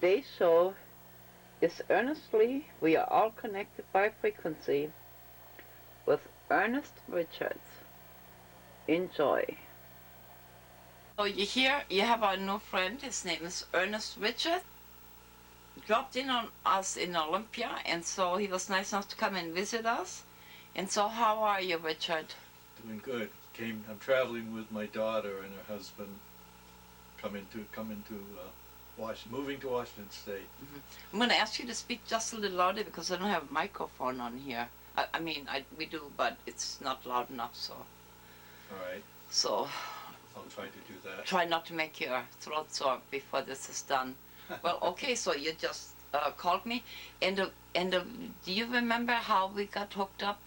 Today's show is Earnestly. We are all connected by frequency with Ernest Richards. Enjoy. So you have our new friend. His name is Ernest Richard. Dropped in on us in Olympia, and so he was nice enough to come and visit us. And so how are you, Richard? Doing good. I'm traveling with my daughter and her husband, moving to Washington State. Mm-hmm. I'm going to ask you to speak just a little louder because I don't have a microphone on here. We do, but it's not loud enough, so. All right. So. I'll try to do that. Try not to make your throat sore before this is done. Well, okay, so you just called me, and do you remember how we got hooked up?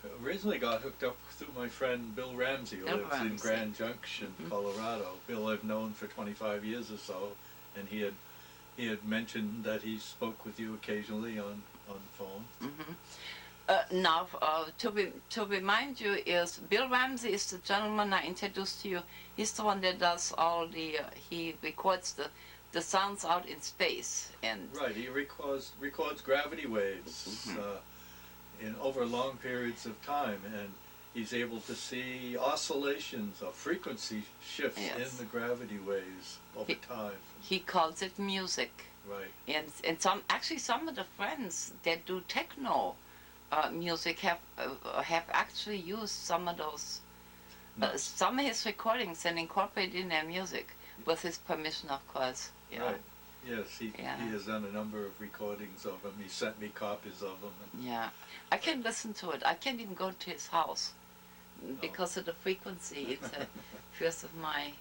I originally got hooked up through my friend Bill Ramsey, who lives in Grand Junction, Colorado. Bill I've known for 25 years or so, and he had mentioned that he spoke with you occasionally on the phone. Now, to remind you, is Bill Ramsey is the gentleman I introduced to you. He's the one that does all the, he records the sounds out in space. And right, he records gravity waves in over long periods of time, and he's able to see oscillations or frequency shifts in the gravity waves over time. He calls it music. Right. And some of the friends that do techno music have actually used some of those, some of his recordings and incorporated in their music with his permission, of course. Yeah. Right. Yes, he has done a number of recordings of them. He sent me copies of them. Yeah, I can listen to it. I can't even go to his house because of the frequency. It's a fierce of my,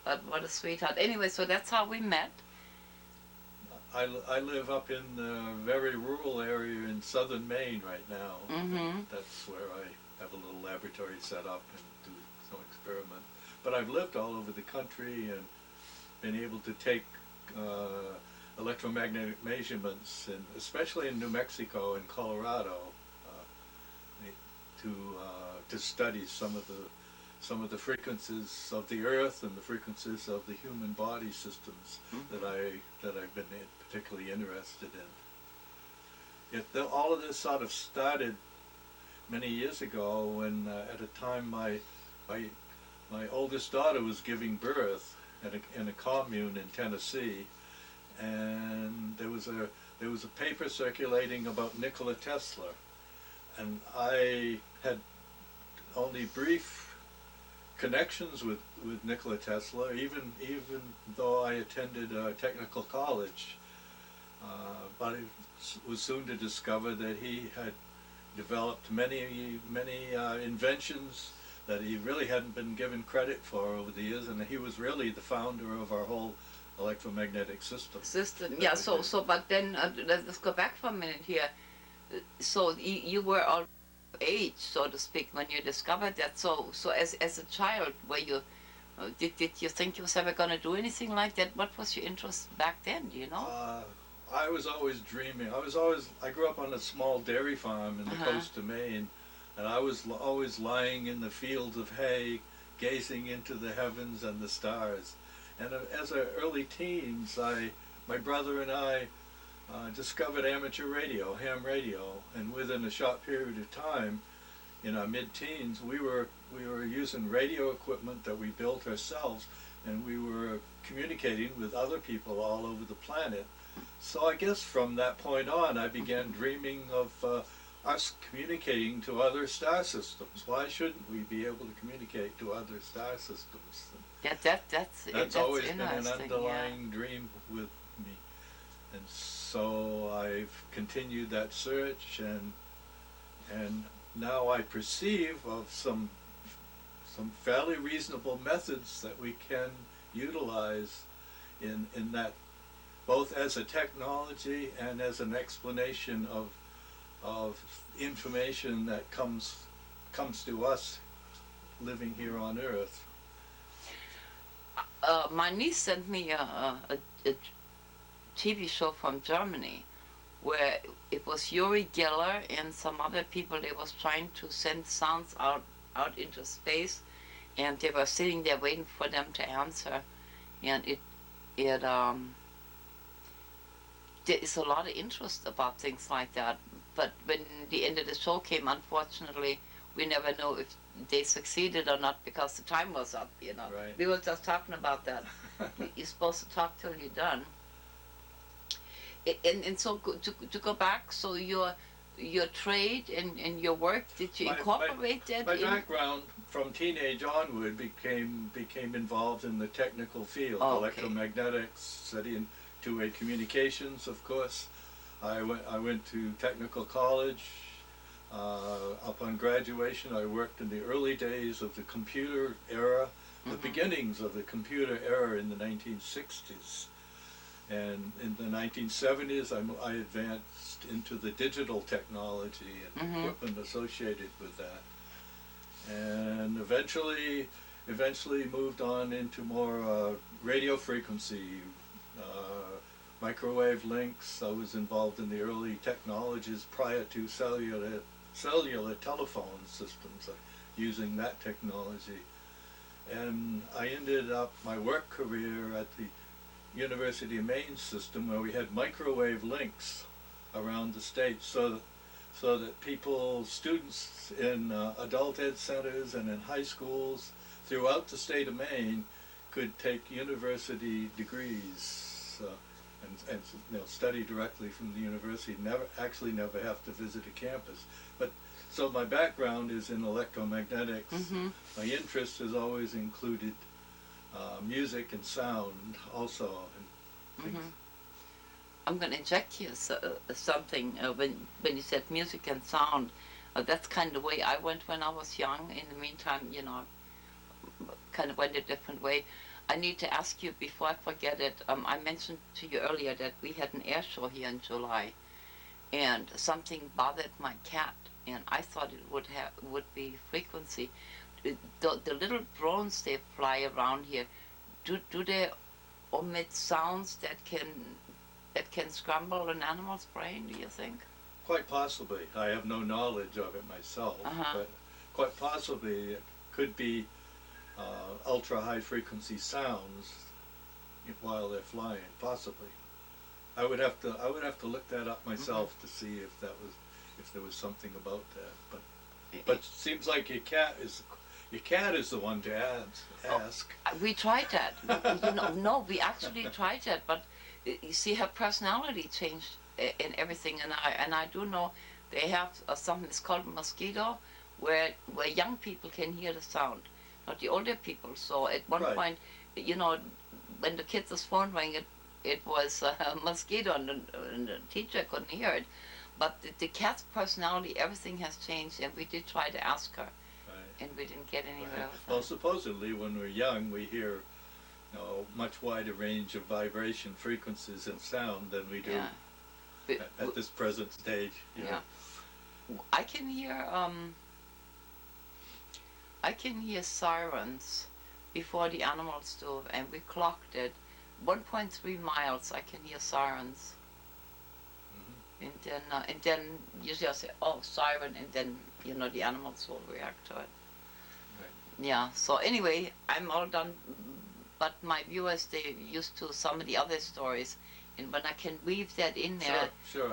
but what a sweetheart. Anyway, so that's how we met. I live up in the very rural area in southern Maine right now. That's where I have a little laboratory set up and do some experiments. But I've lived all over the country and been able to take electromagnetic measurements, and especially in New Mexico and Colorado, to study some of the frequencies of the Earth and the frequencies of the human body systems that I've been particularly interested in. All of this sort of started many years ago when, at a time, my oldest daughter was giving birth in a commune in Tennessee, and there was a paper circulating about Nikola Tesla, and I had only brief connections with Nikola Tesla, even though I attended technical college. But I was soon to discover that he had developed many inventions that he really hadn't been given credit for over the years, and he was really the founder of our whole electromagnetic system. Yeah. So, but then let's go back for a minute here. So you were all age, so to speak, when you discovered that. So as a child, were you? Did you think you was ever going to do anything like that? What was your interest back then? Do you know? I was always dreaming. I grew up on a small dairy farm in the coast of Maine, and I was always lying in the fields of hay, gazing into the heavens and the stars. And as early teens, my brother and I discovered amateur radio, ham radio, and within a short period of time, in our mid-teens, we were using radio equipment that we built ourselves, and we were communicating with other people all over the planet. So I guess from that point on, I began dreaming of us communicating to other star systems. Why shouldn't we be able to communicate to other star systems? Yeah, that's always been an underlying dream with me. And so I've continued that search, and now I perceive of some fairly reasonable methods that we can utilize in that, both as a technology and as an explanation of information that comes to us living here on Earth. My niece sent me a TV show from Germany where it was Uri Geller and some other people. They was trying to send sounds out into space, and they were sitting there waiting for them to answer, and it there is a lot of interest about things like that. But when the end of the show came, unfortunately, we never know if they succeeded or not because the time was up. Right. We were just talking about that. You're supposed to talk till you're done. And so to go back, so your trade and your work, did you incorporate that? My background from teenage onward became involved in the technical field, electromagnetics, studying two-way communications, of course. I went to technical college. Upon graduation, I worked in the early days of the computer era, the beginnings of the computer era in the 1960s. And in the 1970s, I advanced into the digital technology and equipment associated with that. And eventually moved on into more radio frequency, microwave links. I was involved in the early technologies prior to cellular telephone systems, using that technology. And I ended up my work career at the University of Maine system, where we had microwave links around the state, so that students in adult ed centers and in high schools throughout the state of Maine could take university degrees and study directly from the university. Never have to visit a campus. But so my background is in electromagnetics. My interest has always included music and sound also. And I'm going to inject you something when you said music and sound. That's kind of the way I went when I was young. In the meantime, kind of went a different way. I need to ask you before I forget it. I mentioned to you earlier that we had an air show here in July, and something bothered my cat, and I thought it would be frequency. The little drones they fly around here, do they omit sounds that can scramble an animal's brain, do you think? Quite possibly. I have no knowledge of it myself, but quite possibly it could be ultra high frequency sounds while they're flying. Possibly. I would have to look that up myself to see if there was something about that. But it seems like your cat is the one to ask. We tried that. No, we actually tried that, but you see, her personality changed in everything, and I do know they have something that's called mosquito, where young people can hear the sound, not the older people. So at one point, when the kids' phone rang, it was a mosquito, and the teacher couldn't hear it. But the cat's personality, everything has changed, and we did try to ask her. And we didn't get anywhere with that. Well, supposedly when we're young, we hear much wider range of vibration, frequencies, and sound than we do at this present stage. I can hear sirens before the animals do, and we clocked it. 1.3 miles, I can hear sirens. And then you just say, oh, siren, and then the animals will react to it. Yeah, so anyway, I'm all done, but my viewers, they're used to some of the other stories, and when I can weave that in there,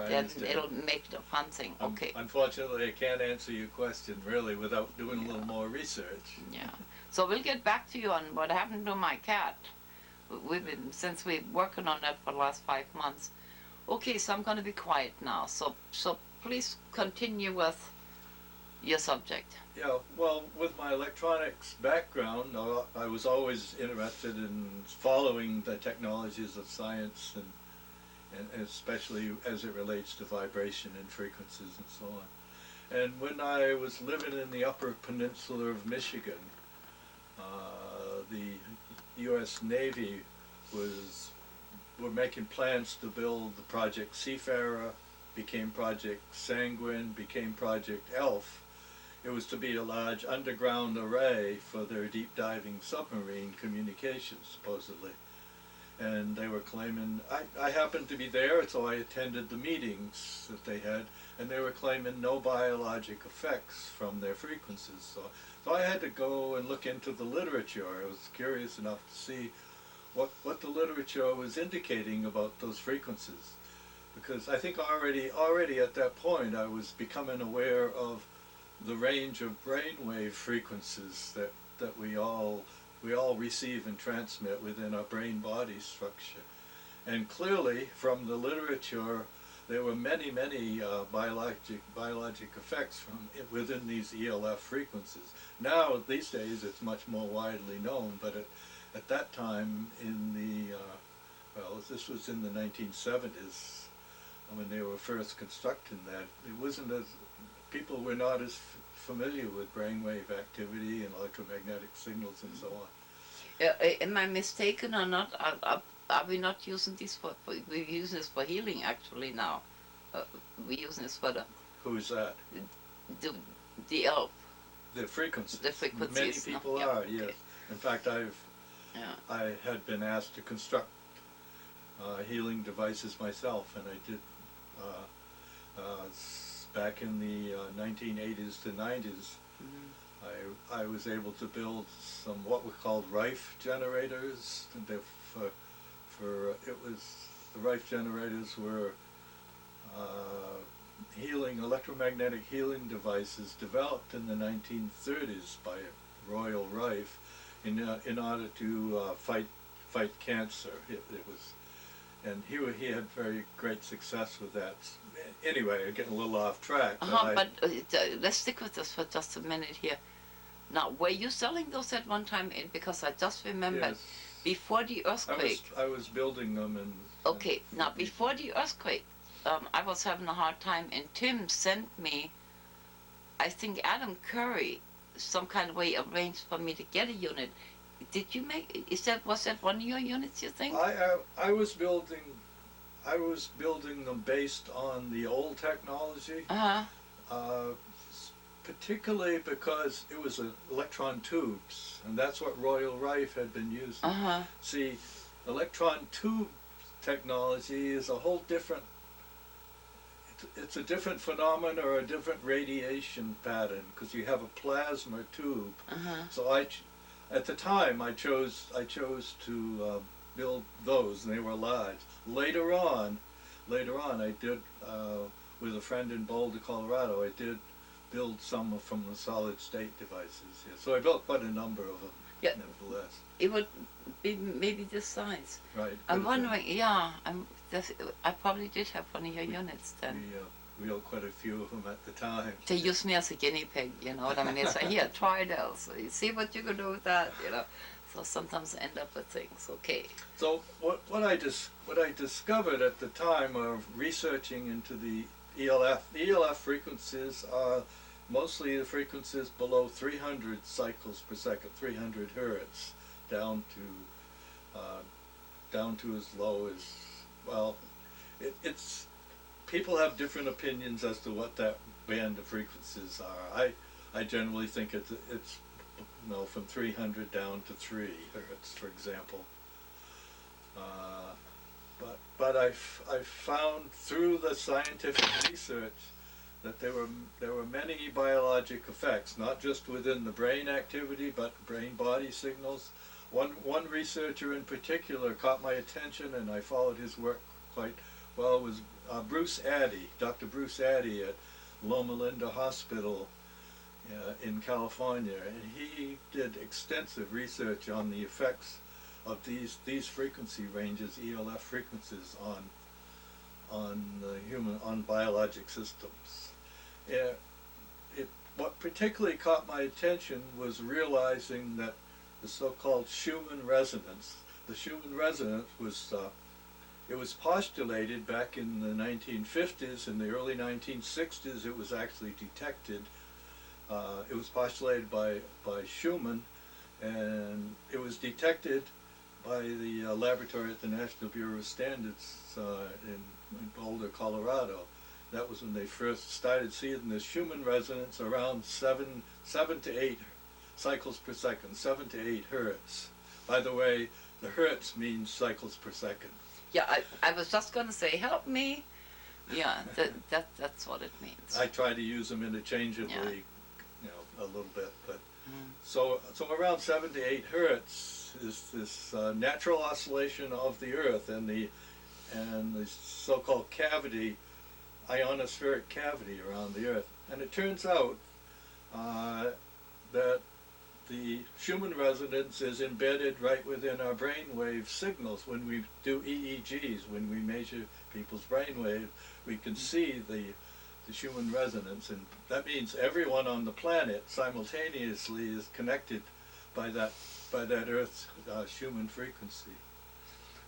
then it'll make it a fun thing. Okay. Unfortunately, I can't answer your question, really, without doing a little more research. Yeah. So we'll get back to you on what happened to my cat. Since we're working on that for the last 5 months. Okay, so I'm going to be quiet now, so please continue with your subject. Yeah, well, with my electronics background, I was always interested in following the technologies of science, and especially as it relates to vibration and frequencies and so on. And when I was living in the Upper Peninsula of Michigan, the U.S. Navy were making plans to build the Project Seafarer, became Project Sanguine, became Project ELF. It was to be a large underground array for their deep diving submarine communications, supposedly. And they were claiming, I happened to be there, so I attended the meetings that they had, and they were claiming no biologic effects from their frequencies. So I had to go and look into the literature. I was curious enough to see what the literature was indicating about those frequencies, because I think already at that point I was becoming aware of the range of brainwave frequencies that we all receive and transmit within our brain-body structure. And clearly, from the literature, there were many biologic effects within these ELF frequencies. Now, these days, it's much more widely known, but at that time, in the this was in the 1970s when they were first constructing that. It wasn't as people were not as familiar with brainwave activity and electromagnetic signals and so on. Am I mistaken or not? Are we not using this we're using this for healing actually now? We're using this for Who's that? The elf. The frequencies. The frequencies. Many people are, yes. Okay. In fact, I had been asked to construct healing devices myself, and I did back in the 1980s to 90s. Mm-hmm. I was able to build some what we called Rife generators. The Rife generators were electromagnetic healing devices developed in the 1930s by Royal Rife in order to fight cancer. It was, and he had very great success with that. Anyway, I'm getting a little off track. But let's stick with this for just a minute here. Now, were you selling those at one time? Because I just remembered, yes, before the earthquake. I was building them and. Okay, now before the earthquake, I was having a hard time, and Tim sent me, I think Adam Curry, some kind of way arranged for me to get a unit. Did you was that one of your units, you think? I was building them based on the old technology. Particularly because it was electron tubes, and that's what Royal Rife had been using. See, electron tube technology is a whole different, it's a different phenomenon or a different radiation pattern, because you have a plasma tube. So at the time I chose to build those, and they were large. Later on I did, with a friend in Boulder, Colorado, I did build some from the solid state devices. Yeah. So I built quite a number of them, yeah, nevertheless. It would be maybe this size. Right. I'm wondering, yeah, I probably did have one of your units then. We built quite a few of them at the time. They used me as a guinea pig, you know what I mean? They say, here, try it out. So you see what you can do with that, you know. So sometimes I end up with things, okay. So what I discovered at the time of researching into the ELF frequencies are mostly the frequencies below 300 cycles per second, 300 hertz, down to as low as, well, it's people have different opinions as to what that band of frequencies are. I generally think it's from 300 down to 3 hertz, for example. But I found through the scientific research that there were many biologic effects, not just within the brain activity, but brain-body signals. One researcher in particular caught my attention, and I followed his work quite well. Was Bruce Addy, Dr. Bruce Addy at Loma Linda Hospital in California, and he did extensive research on the effects of these frequency ranges, ELF frequencies, on biologic systems. What particularly caught my attention was realizing that the so-called Schumann resonance. The Schumann resonance was it was postulated back in the 1950s. In the early 1960s, it was actually detected. It was postulated by Schumann, and it was detected by the laboratory at the National Bureau of Standards in Boulder, Colorado. That was when they first started seeing the Schumann resonance around 7 to 8 cycles per second, 7 to 8 hertz. By the way, the hertz means cycles per second. Yeah, I was just going to say, help me. Yeah, that's what it means. I try to use them interchangeably, a little bit, but So around 7 to 8 hertz is this natural oscillation of the Earth and the so-called cavity, ionospheric cavity around the Earth. And it turns out that the Schumann resonance is embedded right within our brainwave signals. When we do EEGs, when we measure people's brainwave, we can see the Schumann resonance, and that means everyone on the planet simultaneously is connected by that Earth's Schumann frequency.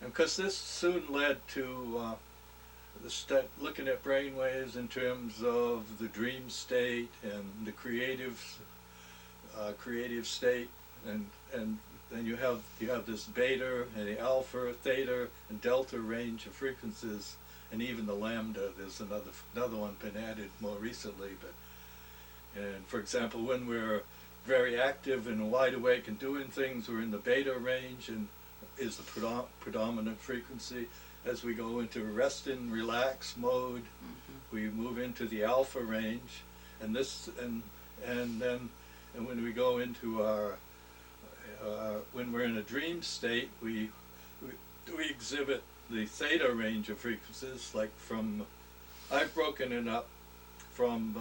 And because this soon led to looking at brainwaves in terms of the dream state and the creative state, and then you have this beta and the alpha, theta, and delta range of frequencies, and even the lambda. There's another one been added more recently. And for example, when we're very active and wide awake and doing things, we're in the beta range and is the predominant frequency. As we go into rest and relax mode, we move into the alpha range, and when we go into our when we're in a dream state, we exhibit the theta range of frequencies. Like I've broken it up from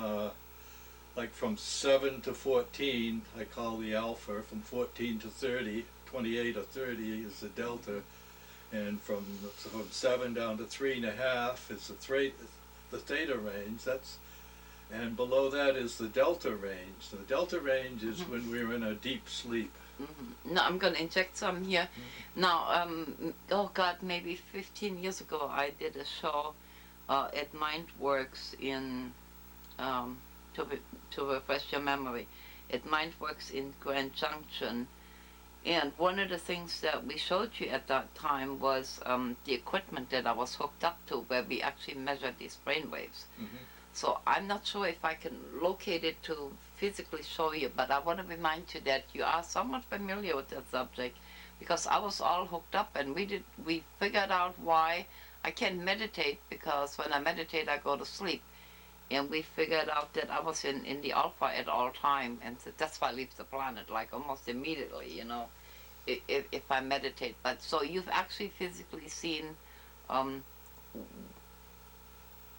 like from 7 to 14, I call the alpha. From 14 to 30, 28 or 30 is the delta, and from 7 down to 3.5 is the theta range. And below that is the delta range. The delta range is when we're in a deep sleep. Now I'm going to inject some here. Now, oh God, maybe 15 years ago I did a show at MindWorks in, to refresh your memory, at MindWorks in Grand Junction. And one of the things that we showed you at that time was the equipment that I was hooked up to, where we actually measured these brainwaves. So I'm not sure if I can locate it to physically show you, but I want to remind you that you are somewhat familiar with that subject, because I was all hooked up, and we figured out why I can't meditate, because when I meditate I go to sleep. And we figured out that I was in the alpha at all time, and that's why I leave the planet, like almost immediately, you know, if I meditate. But so you've actually physically seen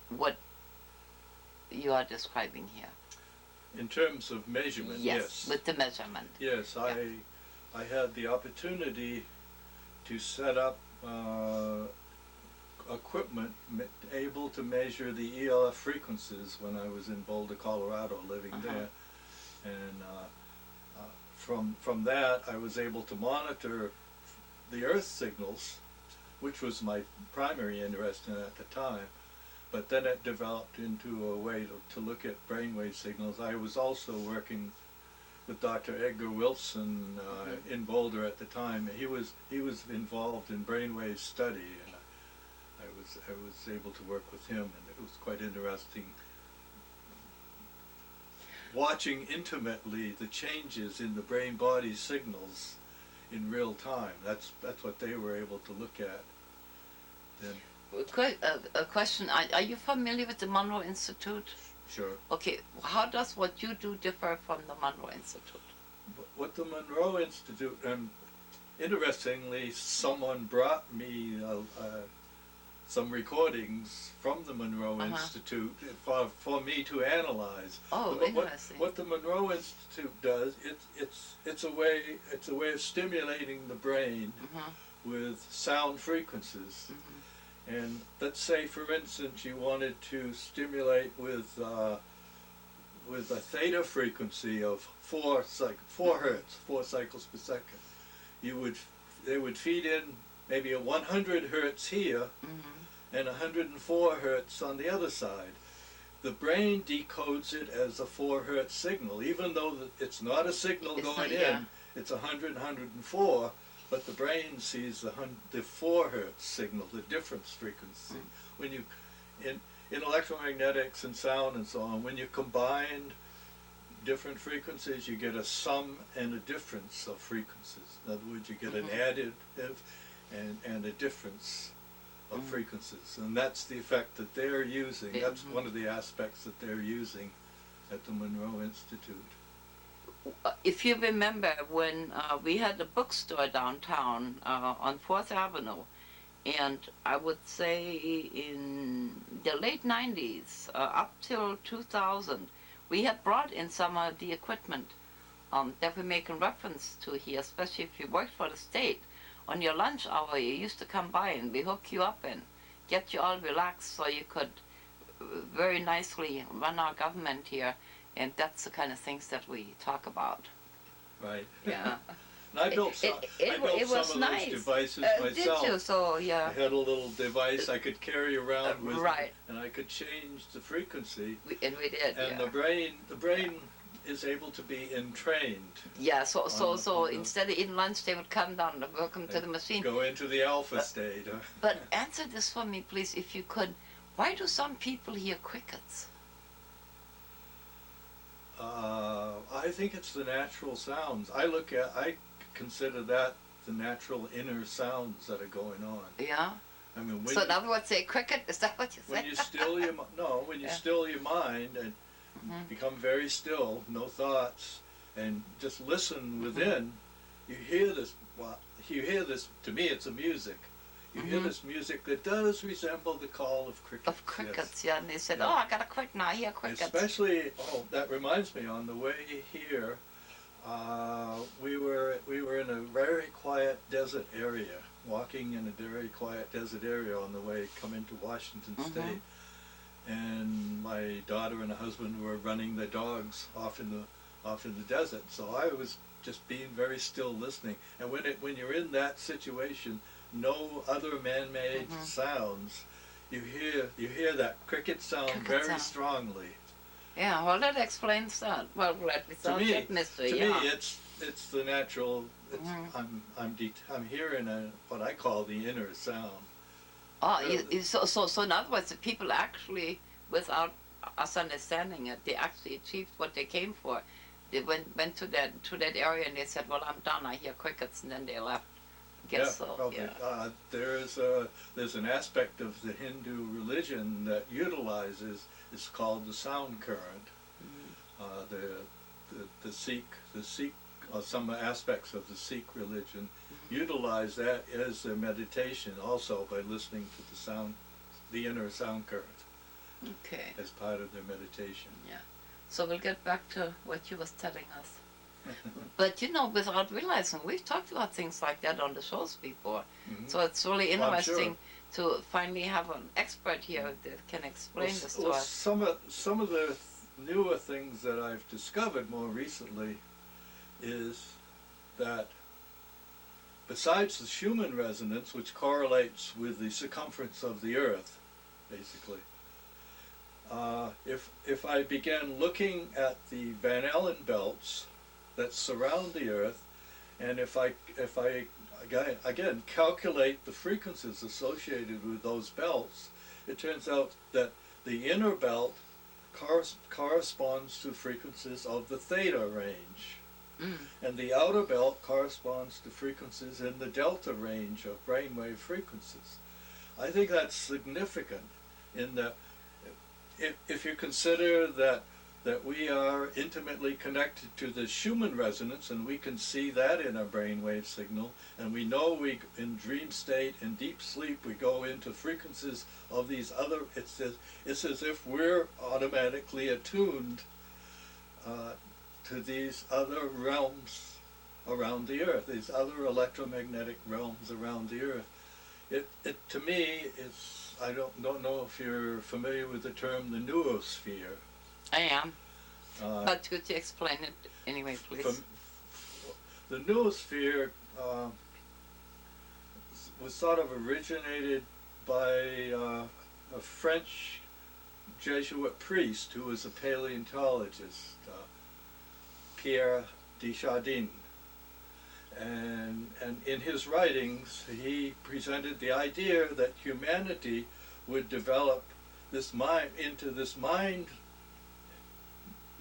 what you are describing here. In terms of measurement, yes. With the measurement. Yes, yeah. I had the opportunity to set up equipment able to measure the ELF frequencies when I was in Boulder, Colorado, living there. And from that, I was able to monitor the Earth signals, which was my primary interest in at the time. But then it developed into a way to look at brainwave signals. I was also working with Dr. Edgar Wilson in Boulder at the time. He was involved in brainwave study, and I was able to work with him, and it was quite interesting watching intimately the changes in the brain-body signals in real time. That's what they were able to look at then. A question, are you familiar with the Monroe Institute? Sure. Okay, how does what you do differ from the Monroe Institute? What the Monroe Institute, interestingly, someone brought me some recordings from the Monroe Institute for me to analyze. Oh, interesting. What the Monroe Institute does, it's a way of stimulating the brain with sound frequencies. And let's say, for instance, you wanted to stimulate with a theta frequency of 4 hertz, 4 cycles per second. They would feed in maybe a 100 hertz here and 104 hertz on the other side. The brain decodes it as a 4 hertz signal, even though it's not a signal going in. It's 100, 104. But the brain sees the 4 hertz signal, the difference frequency. When you, in electromagnetics and sound and so on, when you combine different frequencies, you get a sum and a difference of frequencies. In other words, you get an additive and a difference of frequencies. And that's the effect that they're using. That's one of the aspects that they're using at the Monroe Institute. if you remember when we had a bookstore downtown on 4th Avenue, and I would say in the late 90s, up till 2000, we had brought in some of the equipment that we're making reference to here, especially if you worked for the state. On your lunch hour, you used to come by and we hook you up and get you all relaxed so you could very nicely run our government here. And that's the kind of things that we talk about. Right. Yeah. And I built some, It was some of nice. those devices myself. Did you? So, yeah. I had a little device I could carry around with right. me, and I could change the frequency. And we did, and yeah. the brain is able to be entrained. Yeah, so instead of eating lunch, they would come down and welcome to the machine. Go into the alpha state. But answer this for me, please, if you could. Why do some people hear crickets? I think it's the natural sounds. I consider that the natural inner sounds that are going on. Yeah. I mean, so in other words, say cricket. Is that what you say? When you still your when you still your mind and become very still, no thoughts, and just listen within, you hear this. Well, you hear this. To me, it's a music. You hear this music that does resemble the call of crickets. Of crickets, yeah. And they said, "Oh, I gotta quit now. I hear crickets." Especially, that reminds me. On the way here, we were in a very quiet desert area, walking in a very quiet desert area on the way coming to Washington State, and my daughter and her husband were running their dogs off in the desert. So I was just being very still, listening. And when you're in that situation, no other man-made sounds, you hear that cricket sound very strongly. Yeah, well, that explains that. Well, let me solve that mystery. To me, it's the natural. I'm hearing what I call the inner sound. Oh, so in other words, the people actually, without us understanding it, they actually achieved what they came for. They went to that area and they said, "Well, I'm done. I hear crickets," and then they left. Probably. Yeah. There's an aspect of the Hindu religion that utilizes. It's called the sound current. The Sikh, some aspects of the Sikh religion utilize that as their meditation, also by listening to the inner sound current. Okay. As part of their meditation. Yeah. So we'll get back to what you was telling us. But without realizing, we've talked about things like that on the shows before. So it's really interesting to finally have an expert here that can explain this to us. Some of the newer things that I've discovered more recently is that besides the Schumann resonance, which correlates with the circumference of the Earth, basically, if I began looking at the Van Allen belts that surround the Earth, and if I again calculate the frequencies associated with those belts, it turns out that the inner belt corresponds to frequencies of the theta range, and the outer belt corresponds to frequencies in the delta range of brainwave frequencies. I think that's significant in that if you consider that we are intimately connected to the Schumann resonance, and we can see that in a brainwave signal, and we know in dream state and deep sleep we go into frequencies of these other, it's as if we're automatically attuned to these other realms around the Earth, these other electromagnetic realms around the Earth. It to me, I don't know if you're familiar with the term the noosphere. I am. But could you explain it anyway, please? The noosphere was sort of originated by a French Jesuit priest who was a paleontologist, Pierre Desjardins. And in his writings, he presented the idea that humanity would develop this into this mind,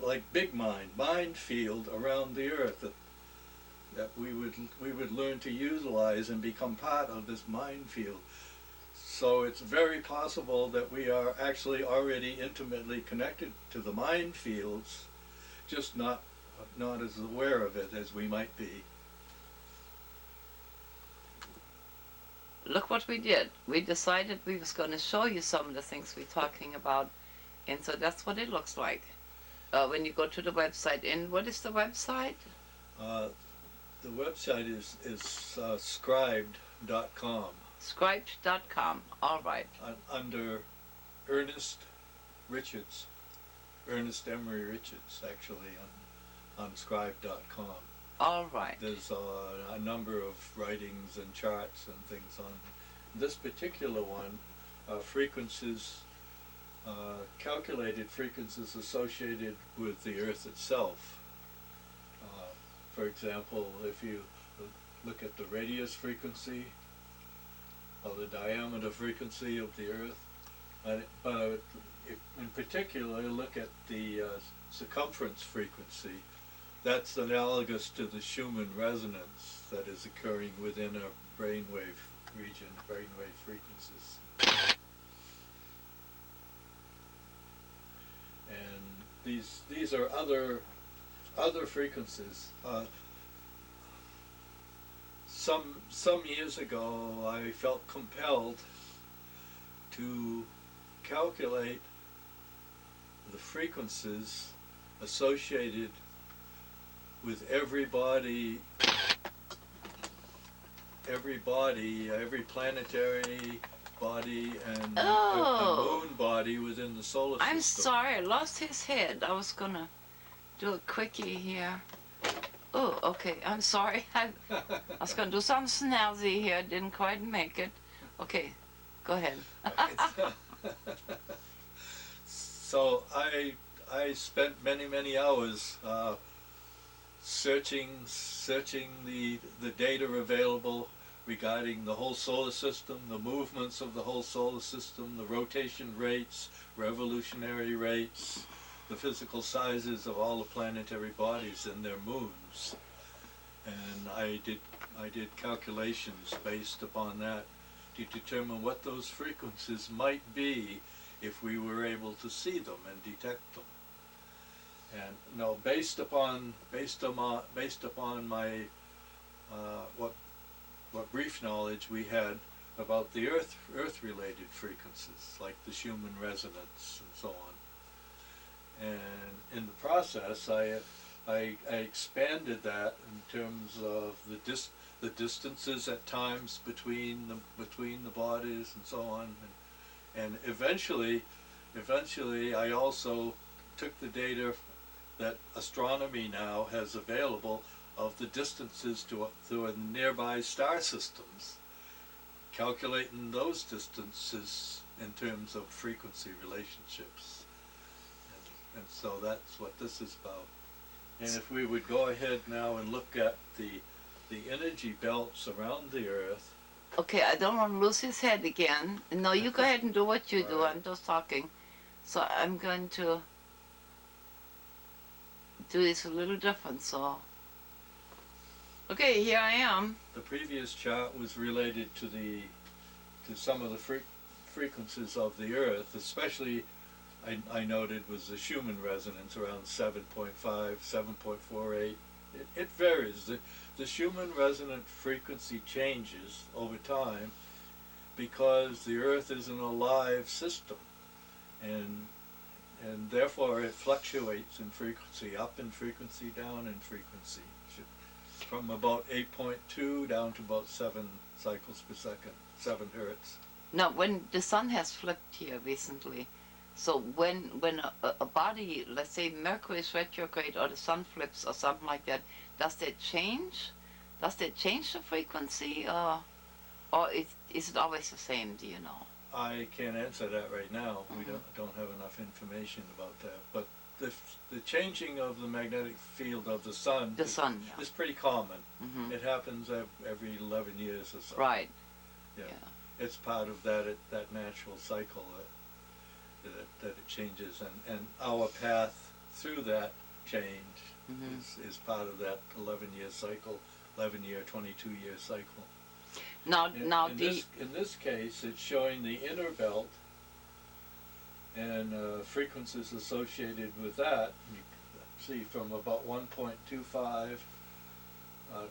like big mind field around the Earth that we would learn to utilize and become part of this mind field. So it's very possible that we are actually already intimately connected to the mind fields, just not not as aware of it as we might be. Look what we did. We decided we was going to show you some of the things we're talking about, and so that's what it looks like. When you go to the website, and what is the website? The website is scribed.com. Scribed.com. All right. Under Ernest Richards, Ernest Emery Richards, actually, on scribe.com. All right. There's a number of writings and charts and things on this particular one. Frequencies, calculated frequencies associated with the Earth itself. For example, if you look at the radius frequency or the diameter frequency of the Earth, but in particular look at the circumference frequency, that's analogous to the Schumann resonance that is occurring within a brainwave region, brainwave frequencies. And these are other frequencies. Some years ago, I felt compelled to calculate the frequencies associated with every planetary body and moon body within the solar system. I'm sorry, I lost his head. I was gonna do a quickie here. Oh, okay, I'm sorry. I was gonna do something snazzy here, didn't quite make it. Okay, go ahead. So I spent many hours searching the data available regarding the whole solar system, the movements of the whole solar system, the rotation rates, revolutionary rates, the physical sizes of all the planetary bodies and their moons. And I did calculations based upon that to determine what those frequencies might be if we were able to see them and detect them. And no, based upon my what brief knowledge we had about the Earth-related frequencies, like the Schumann resonance and so on. And in the process, I expanded that in terms of the distances at times between the bodies and so on. And eventually I also took the data that astronomy now has available of the distances to nearby star systems, calculating those distances in terms of frequency relationships. And so that's what this is about. And if we would go ahead now and look at the energy belts around the Earth. Okay, I don't want to lose his head again. No, you go ahead and do what you do. Right. I'm just talking. So I'm going to do this a little different, so. Okay, here I am. The previous chart was related to some of the frequencies of the Earth, especially I noted was the Schumann resonance around 7.5, 7.48. It varies. The Schumann resonant frequency changes over time because the Earth is an alive system, and therefore it fluctuates in frequency, up in frequency, down in frequency, from about 8.2 down to about 7 cycles per second, 7 hertz. Now, when the sun has flipped here recently, so when a body, let's say Mercury is retrograde or the sun flips or something like that, does that change? Does that change the frequency, or is it always the same? Do you know? I can't answer that right now. We don't have enough information about that. But the changing of the magnetic field of the sun is pretty common. It happens every 11 years or so. Right. Yeah. It's part of that natural cycle that it changes, and our path through that change is part of that 11-year cycle, 11-year, 22-year cycle. In this case, it's showing the inner belt and frequencies associated with that. see, from about 1.25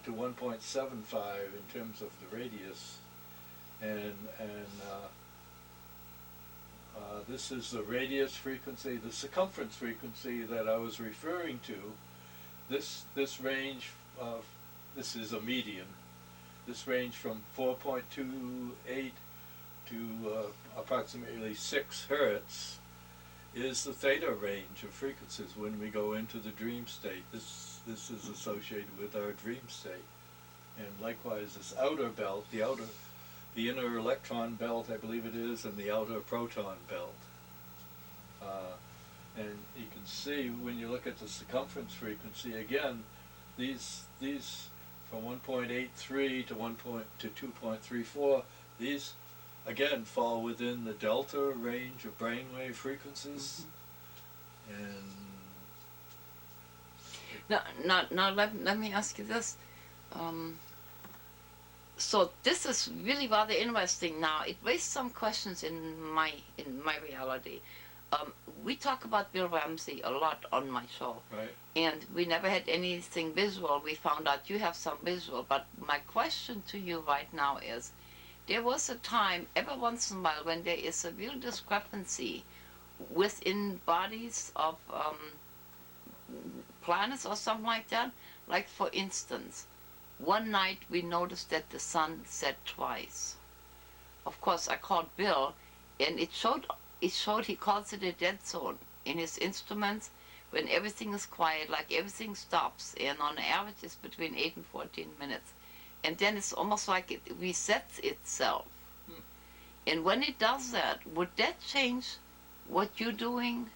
to 1.75 in terms of the radius, and this is the radius frequency. The circumference frequency that I was referring to, this range of, this is a median. This range from 4.28 to approximately 6 hertz is the theta range of frequencies when we go into the dream state. This is associated with our dream state. And likewise, this outer belt, the inner electron belt, I believe it is, and the outer proton belt. And you can see when you look at the circumference frequency, again, these from 1.83 to 2.34, these again fall within the delta range of brainwave frequencies. And now let me ask you this. So this is really rather interesting. Now it raised some questions in my reality. We talk about Bill Ramsey a lot on my show, right. And we never had anything visual. We found out you have some visual, but my question to you right now is, there was a time, every once in a while, when there is a real discrepancy within bodies of planets or something like that. Like, for instance, one night we noticed that the sun set twice. Of course, I called Bill, and it showed he calls it a dead zone in his instruments. When everything is quiet, like everything stops, and on average it's between 8 and 14 minutes. And then it's almost like it resets itself. And when it does that, would that change what you're doing?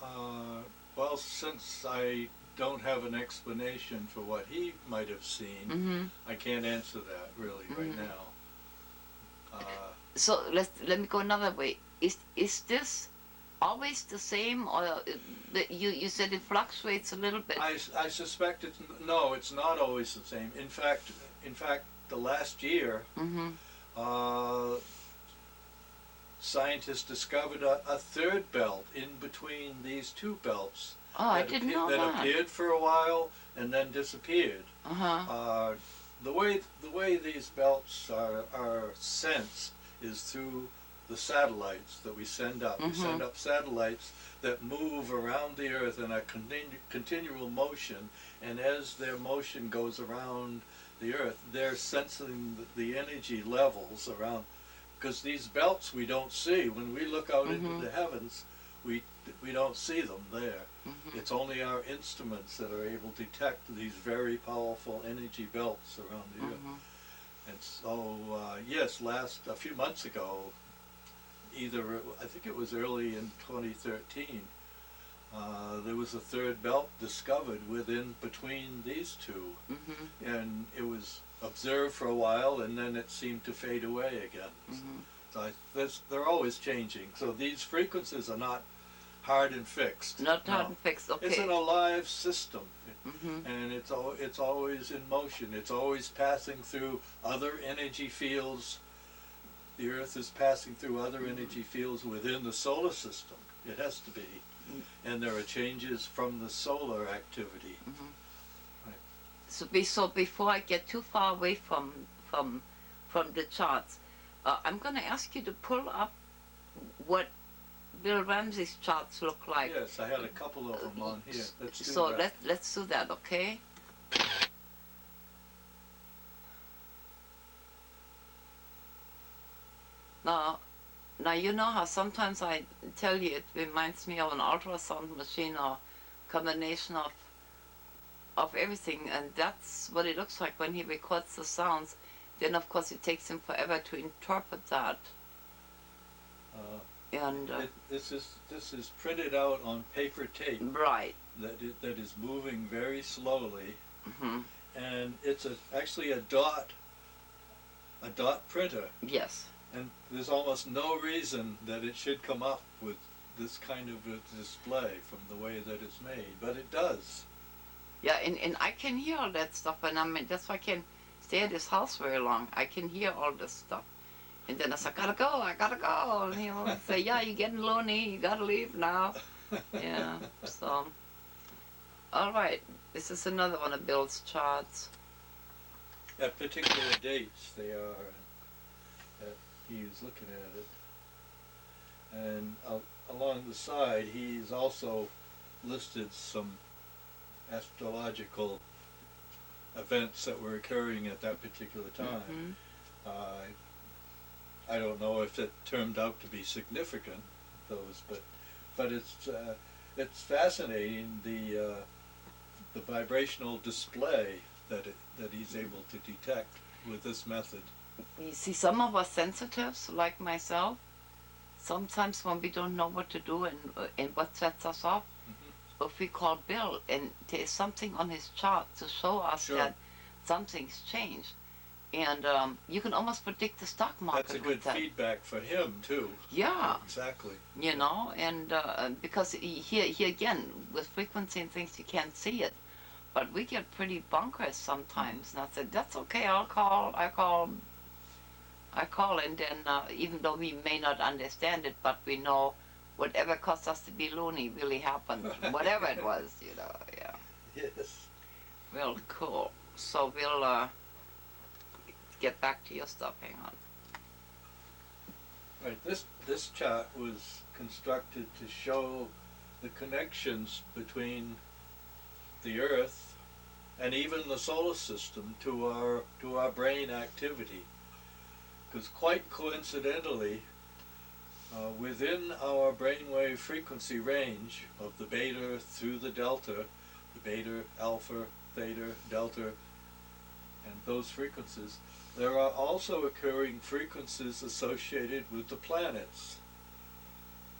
Well, since I don't have an explanation for what he might have seen, I can't answer that really right now. So let me go another way. Is this always the same, or you said it fluctuates a little bit? I suspect it's not always the same. In fact, the last year, scientists discovered a third belt in between these two belts. Oh, I didn't know that. That appeared for a while and then disappeared. The way these belts are sensed is through the satellites that we send up. We send up satellites that move around the Earth in a continual motion, and as their motion goes around the Earth, they're sensing the energy levels around, because these belts we don't see. When we look out into the heavens, we don't see them there. It's only our instruments that are able to detect these very powerful energy belts around the Earth. And so, yes, a few months ago, I think it was early in 2013, there was a third belt discovered between these two. And it was observed for a while, and then it seemed to fade away again. So they're always changing. So these frequencies are not hard and fixed. Not hard and fixed, okay. It's an alive system, and it's always in motion. It's always passing through other energy fields. The Earth is passing through other energy fields within the solar system. It has to be. And there are changes from the solar activity. Right. So before I get too far away from the charts, I'm going to ask you to pull up what Bill Ramsey's charts look like. Yes, I had a couple of them on here. Let's do so that. let's do that, okay? Now you know how sometimes I tell you it reminds me of an ultrasound machine or combination of everything, and that's what it looks like when he records the sounds. Then of course it takes him forever to interpret that. And this is printed out on paper tape. Right. That is moving very slowly, and it's actually a dot printer. Yes. And there's almost no reason that it should come up with this kind of a display from the way that it's made, but it does. Yeah, and I can hear all that stuff, and that's why I can't stay at this house very long. I can hear all this stuff. And then I say, I gotta go. And he'll say, yeah, you're getting lonely, you gotta leave now. Yeah, so, all right. This is another one of Bill's charts. At particular dates, they are. He's looking at it, and along the side, he's also listed some astrological events that were occurring at that particular time. Uh, I don't know if it turned out to be significant, those, but it's fascinating the vibrational display that he's able to detect with this method. You see, some of us sensitives, like myself, sometimes when we don't know what to do and what sets us off, if we call Bill and there's something on his chart to show us Sure. that something's changed, and you can almost predict the stock market. That's a good with that. feedback for him too. Yeah. Exactly. You know, and because here again, with frequency and things, you can't see it. But we get pretty bonkers sometimes. And I said, that's okay, I call, and then even though we may not understand it, but we know whatever caused us to be loony really happened. Whatever it was, yeah. Yes. Real cool. So we'll get back to your stuff, hang on. Right. This chart was constructed to show the connections between the Earth and even the solar system to our brain activity. Because quite coincidentally, within our brainwave frequency range of the beta through the delta, the beta, alpha, theta, delta, and those frequencies, there are also occurring frequencies associated with the planets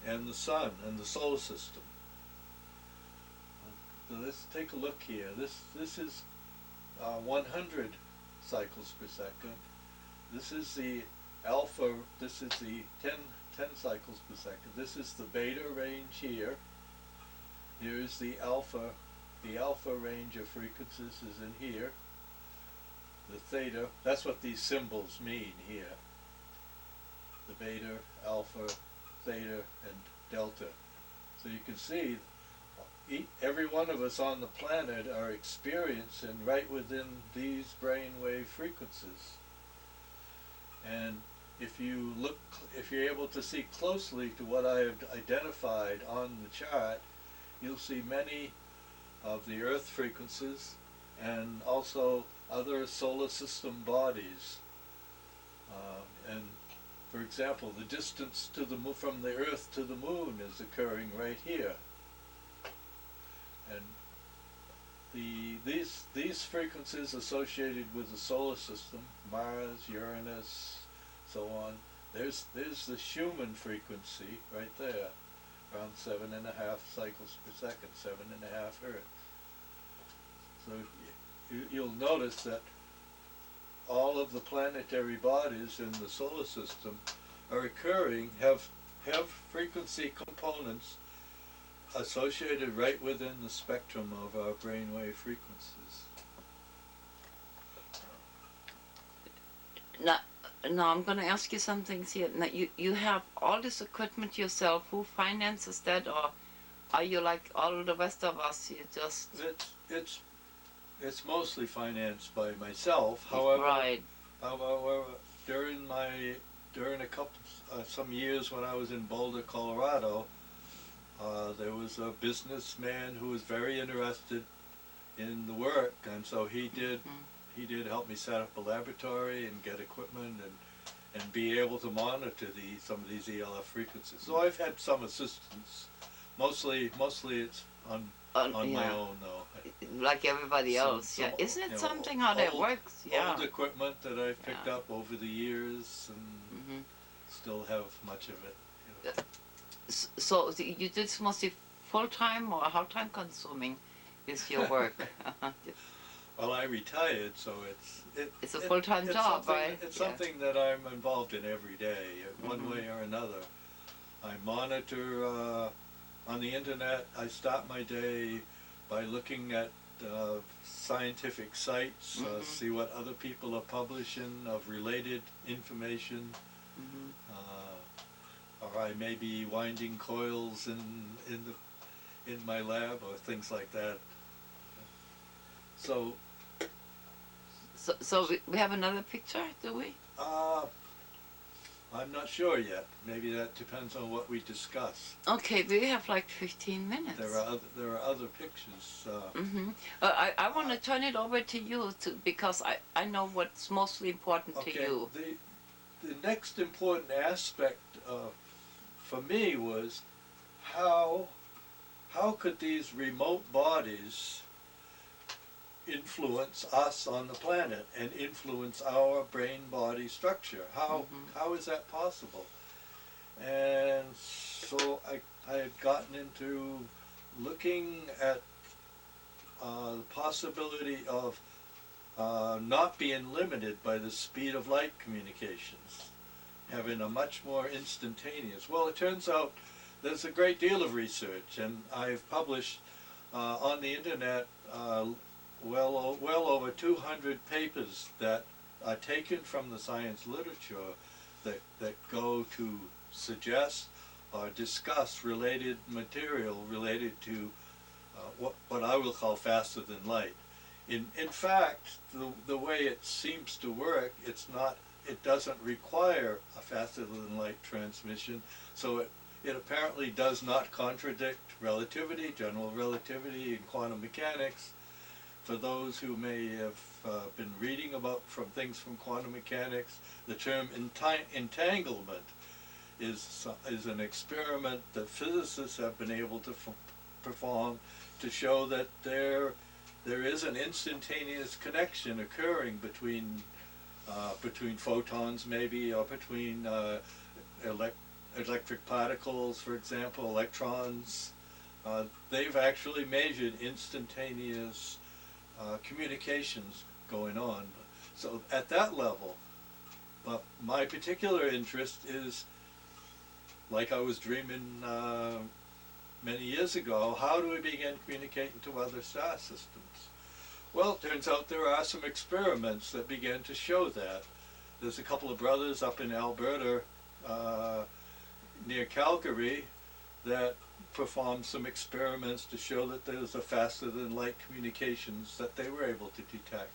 and the sun and the solar system. So let's take a look here. This is 100 cycles per second. This is the alpha. This is the 10 cycles per second. This is the beta range here. Here is the alpha. The alpha range of frequencies is in here. The theta, that's what these symbols mean here. The beta, alpha, theta, and delta. So you can see every one of us on the planet are experiencing right within these brainwave frequencies. And if you're able to see closely to what I have identified on the chart, you'll see many of the Earth frequencies and also other solar system bodies. And for example, the distance to from the Earth to the Moon is occurring right here. And these frequencies associated with the solar system, Mars, Uranus, so on. There's the Schumann frequency right there, around 7.5 cycles per second, 7.5 Hertz. So you'll notice that all of the planetary bodies in the solar system are occurring, have frequency components associated right within the spectrum of our brainwave frequencies. Now I'm going to ask you some things here. Now you have all this equipment yourself. Who finances that, or are you like all the rest of us? You just It's mostly financed by myself. However, right. However, during some years when I was in Boulder, Colorado, there was a businessman who was very interested in the work, and so he did help me set up a laboratory and get equipment and be able to monitor some of these ELF frequencies. So I've had some assistance. Mostly it's on my own though. Like everybody else, yeah. Isn't it something how that works? Yeah. Old equipment that I've picked up over the years and still have much of it. So you did mostly full time, or how time consuming is your work? Well, I retired, so it's a full-time job, right? It's something that I'm involved in every day, one way or another. I monitor on the internet. I start my day by looking at scientific sites, see what other people are publishing of related information, or I may be winding coils in in my lab or things like that. So, So we have another picture, do we? I'm not sure yet. Maybe that depends on what we discuss. Okay, we have like 15 minutes. There are other pictures. I want to turn it over to you because I know what's mostly important to you. The next important aspect for me was how could these remote bodies influence us on the planet and influence our brain-body structure? How is that possible? And so I had gotten into looking at the possibility of not being limited by the speed of light communications, having a much more instantaneous. Well, it turns out there's a great deal of research, and I've published on the internet well over 200 papers that are taken from the science literature that go to suggest or discuss related material related to what I will call faster than light. In fact, the way it seems to work, it doesn't require a faster than light transmission, so it apparently does not contradict relativity, general relativity, and quantum mechanics. For those who may have been reading about things from quantum mechanics, the term entanglement is an experiment that physicists have been able to perform to show that there is an instantaneous connection occurring between photons, maybe, or between electric particles, for example, electrons. They've actually measured instantaneous communications going on. So at that level, my particular interest is, like I was dreaming many years ago, how do we begin communicating to other star systems? Well, it turns out there are some experiments that began to show that. There's a couple of brothers up in Alberta near Calgary that performed some experiments to show that there was a faster than light communications that they were able to detect.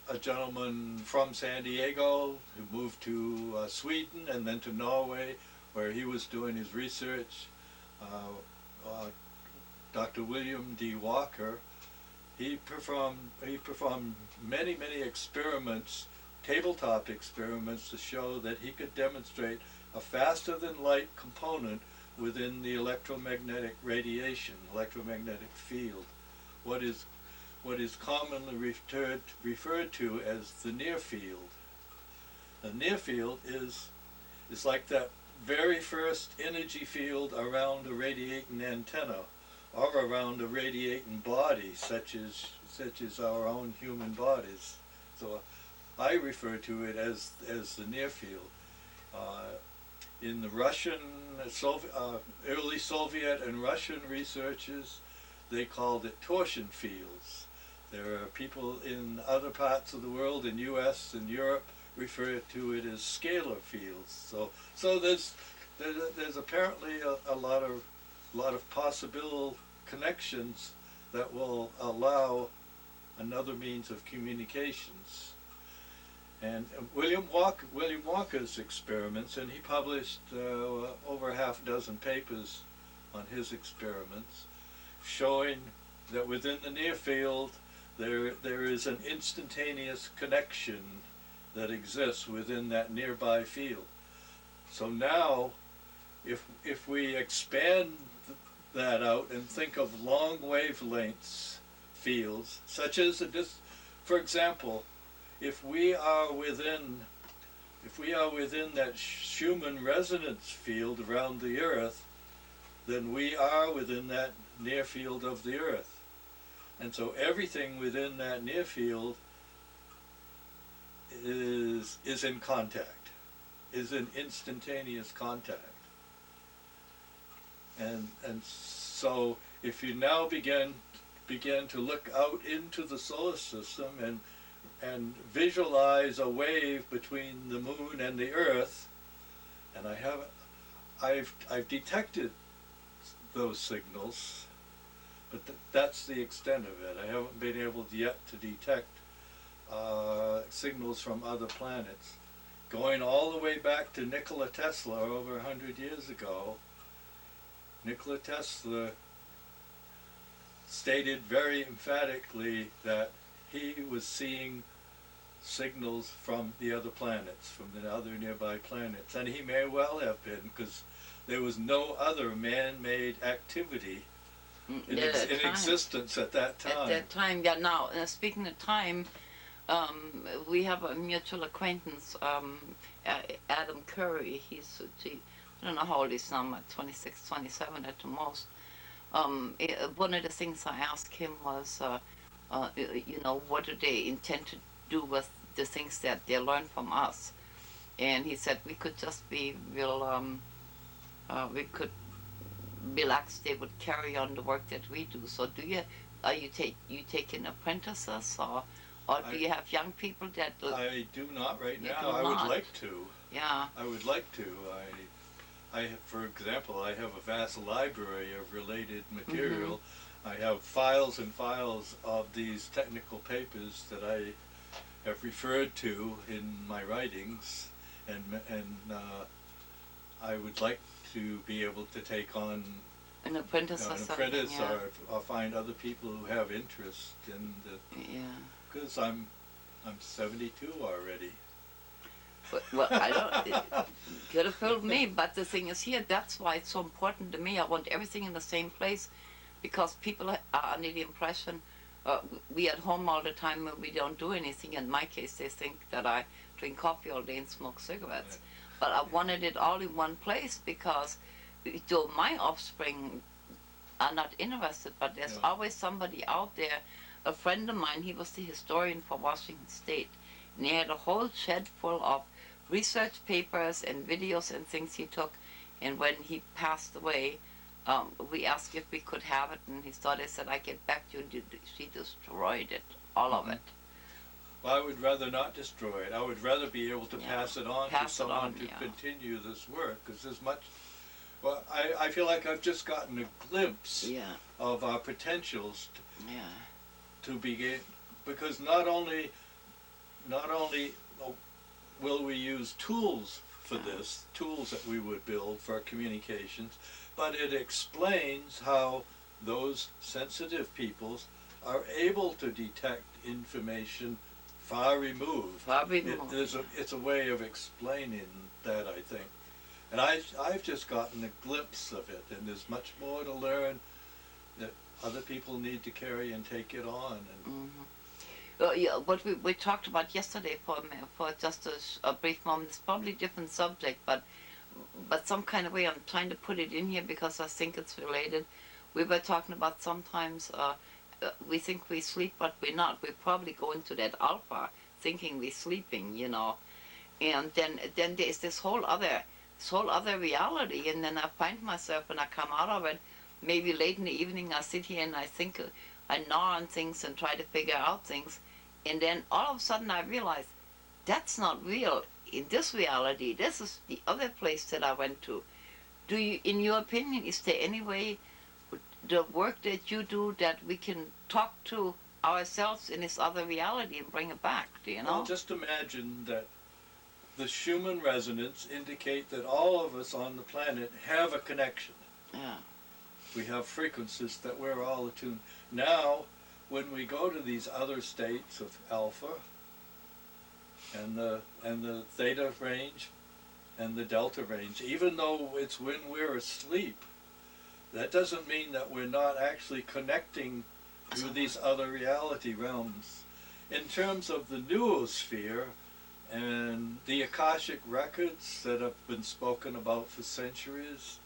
A gentleman from San Diego who moved to Sweden and then to Norway, where he was doing his research, Dr. William D. Walker, he performed many experiments, tabletop experiments, to show that he could demonstrate a faster than light component within the electromagnetic radiation, electromagnetic field, what is commonly referred to as the near field. The near field is like that very first energy field around a radiating antenna or around a radiating body, such as our own human bodies. So I refer to it as the near field. In the Russian, early Soviet and Russian researchers, they called it torsion fields. There are people in other parts of the world, in U.S. and Europe, refer to it as scalar fields. So there's apparently a lot of possible connections that will allow another means of communications. And William Walker's experiments, and he published over half a dozen papers on his experiments, showing that within the near field there is an instantaneous connection that exists within that nearby field. So now, if we expand that out and think of long wavelengths fields, such as for example, if we are within that Schumann resonance field around the Earth, then we are within that near field of the Earth. And so everything within that near field is in contact, is in instantaneous contact. And so if you now begin to look out into the solar system and visualize a wave between the moon and the Earth, and I've detected those signals, but that's the extent of it. I haven't been able yet to detect signals from other planets. Going all the way back to Nikola Tesla over 100 years ago, Nikola Tesla stated very emphatically that he was seeing signals from the other planets, from the other nearby planets. And he may well have been, because there was no other man-made activity in existence at that time. At that time, yeah. Now, speaking of time, we have a mutual acquaintance, Adam Curry. I don't know how old he's now, 26, 27 at the most. One of the things I asked him was, what do they intend to do with the things that they learn from us? And he said we could just be real, we could relax. They would carry on the work that we do. So are you taking apprentices, or do you have young people that? I do not right now. I would like to. Yeah. I would like to. For example, I have a vast library of related material. I have files and files of these technical papers that I have referred to in my writings, and I would like to be able to take on an apprentice, or find other people who have interest in the. Yeah. Because I'm 72 already. Well, I don't. Could have told me, but the thing is here. That's why it's so important to me. I want everything in the same place, because people are under the impression we at home all the time and we don't do anything. In my case, they think that I drink coffee all day and smoke cigarettes. But I wanted it all in one place, because though my offspring are not interested, but there's always somebody out there. A friend of mine, he was the historian for Washington State, and he had a whole shed full of research papers and videos and things he took. And when he passed away, we asked if we could have it, and he said, I get back to you. She destroyed it, all of it. Well, I would rather not destroy it. I would rather be able to pass it on to someone to continue this work, because there's much. Well, I feel like I've just gotten a glimpse of our potentials to begin, because not only will we use tools for this, tools that we would build for communications, but it explains how those sensitive peoples are able to detect information far removed. It's a way of explaining that, I think. And I've just gotten a glimpse of it, and there's much more to learn that other people need to carry and take it on. And what we talked about yesterday for just a brief moment, it's probably a different subject, but some kind of way I'm trying to put it in here because I think it's related. We were talking about sometimes we think we sleep, but we're not. We probably go into that alpha thinking we're sleeping, and then there's this whole other reality, and then I find myself when I come out of it, maybe late in the evening I sit here and I think, I gnaw on things and try to figure out things, and then all of a sudden I realize that's not real. In this reality, this is the other place that I went to. Do you, in your opinion, is there any way the work that you do that we can talk to ourselves in this other reality and bring it back? Do you know? Well, just imagine that the Schumann resonance indicate that all of us on the planet have a connection. Yeah. We have frequencies that we're all attuned. Now, when we go to these other states of alpha and the theta range and the delta range, even though it's when we're asleep, that doesn't mean that we're not actually connecting to these other reality realms. In terms of the noosphere and the Akashic records that have been spoken about for centuries,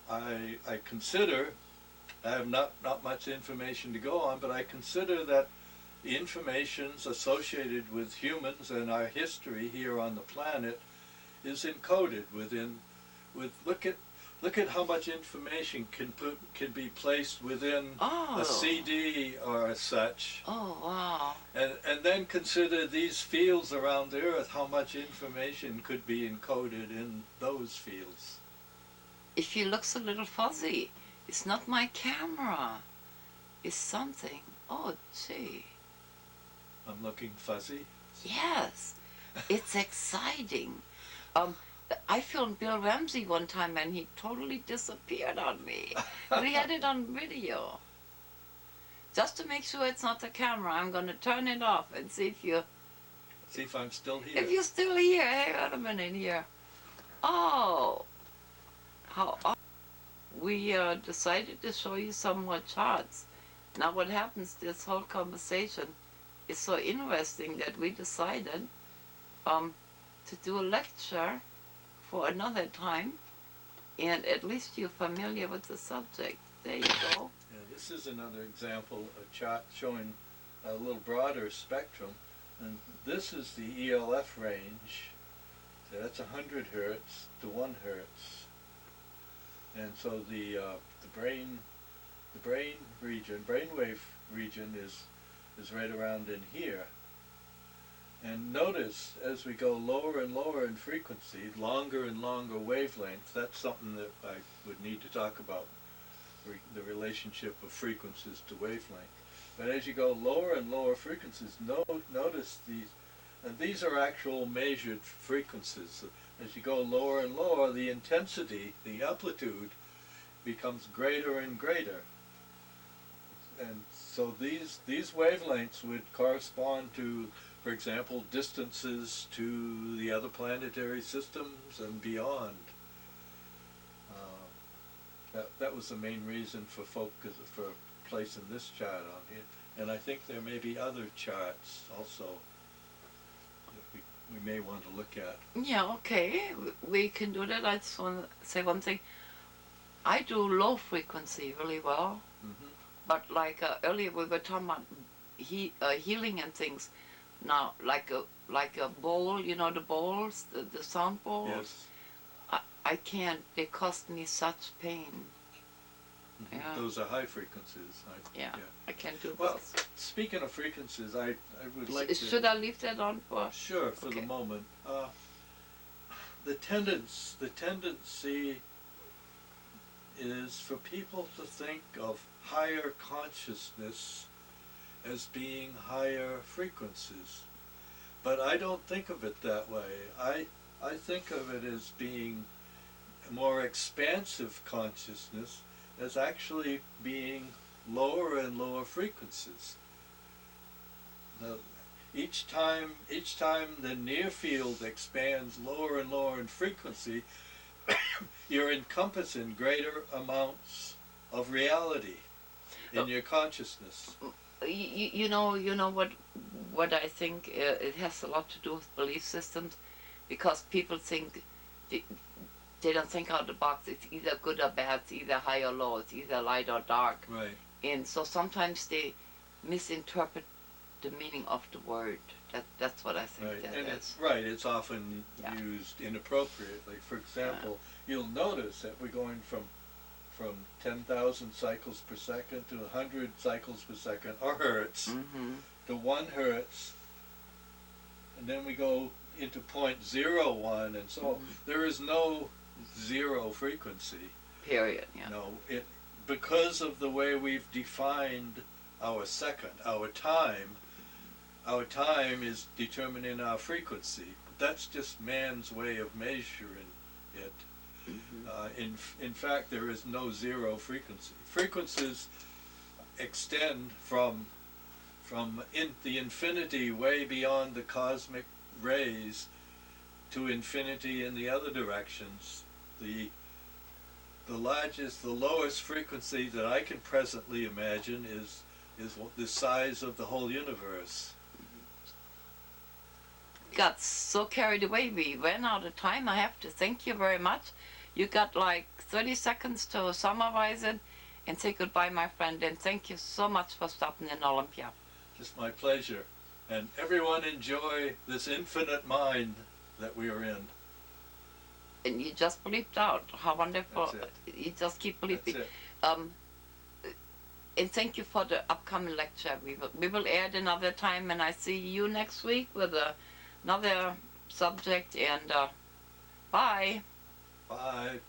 I consider, I have not much information to go on, but I consider that the informations associated with humans and our history here on the planet is encoded look at how much information can be placed within a CD or such. Oh, wow. And then consider these fields around the Earth, how much information could be encoded in those fields. If he looks a little fuzzy, It's not my camera. It's something. Oh, gee. I'm looking fuzzy. Yes. It's exciting. Um, I filmed Bill Ramsey one time and he totally disappeared on me. We had it on video. Just to make sure it's not the camera, I'm going to turn it off and see if you... See if I'm still here. If you're still here. Hey, wait a minute here. Oh. How awesome. We decided to show you some more charts. Now what happens, this whole conversation is so interesting that we decided to do a lecture for another time, and at least you're familiar with the subject. There you go. Yeah, this is another example, a chart showing a little broader spectrum, and this is the ELF range. So that's 100 hertz to 1 hertz, and so the brain region, brainwave region is right around in here. And notice as we go lower and lower in frequency, longer and longer wavelengths, that's something that I would need to talk about, the relationship of frequencies to wavelength. But as you go lower and lower frequencies, notice these, and these are actual measured frequencies. As you go lower and lower, the intensity, the amplitude, becomes greater and greater. And so these wavelengths would correspond to, for example, distances to the other planetary systems and beyond. That was the main reason for placing this chart on here. And I think there may be other charts also that we may want to look at. Yeah, okay, we can do that. I just want to say one thing. I do low frequency really well, but like earlier we were talking about healing and things. Now, like a bowl, you know, the bowls, the sound bowls. Yes. I can't. They cost me such pain. Yeah. Those are high frequencies. I can't do well, both. Speaking of frequencies, I would like to... Should I leave that on for? Sure, for the moment. The tendency is for people to think of higher consciousness as being higher frequencies. But I don't think of it that way. I think of it as being more expansive consciousness as actually being lower and lower frequencies. Now, each time the near field expands lower and lower in frequency, you're encompassing greater amounts of reality in your consciousness. You know what I think it has a lot to do with belief systems, because people think they don't think out of the box. It's either good or bad, it's either high or low, it's either light or dark. Right. And so sometimes they misinterpret the meaning of the word. That's what I think Right. that And is. it's often used inappropriately. For example, you'll notice that we're going from 10,000 cycles per second to 100 cycles per second, or hertz, to 1 hertz, and then we go into 0.01, and so there is no zero frequency. Period. Yeah. No, because of the way we've defined our second, our time is determining our frequency. That's just man's way of measuring it. In fact, there is no zero frequency. Frequencies extend from the infinity, way beyond the cosmic rays, to infinity in the other directions. The lowest frequency that I can presently imagine is the size of the whole universe. Got so carried away, we ran out of time. I have to thank you very much. You got like 30 seconds to summarize it and say goodbye, my friend, and thank you so much for stopping in Olympia. Just my pleasure. And everyone enjoy this infinite mind that we are in. And you just bleeped out. How wonderful. That's it. You just keep bleeping. That's it. And thank you for the upcoming lecture. We will air it another time, and I see you next week with another subject, and bye. Bye.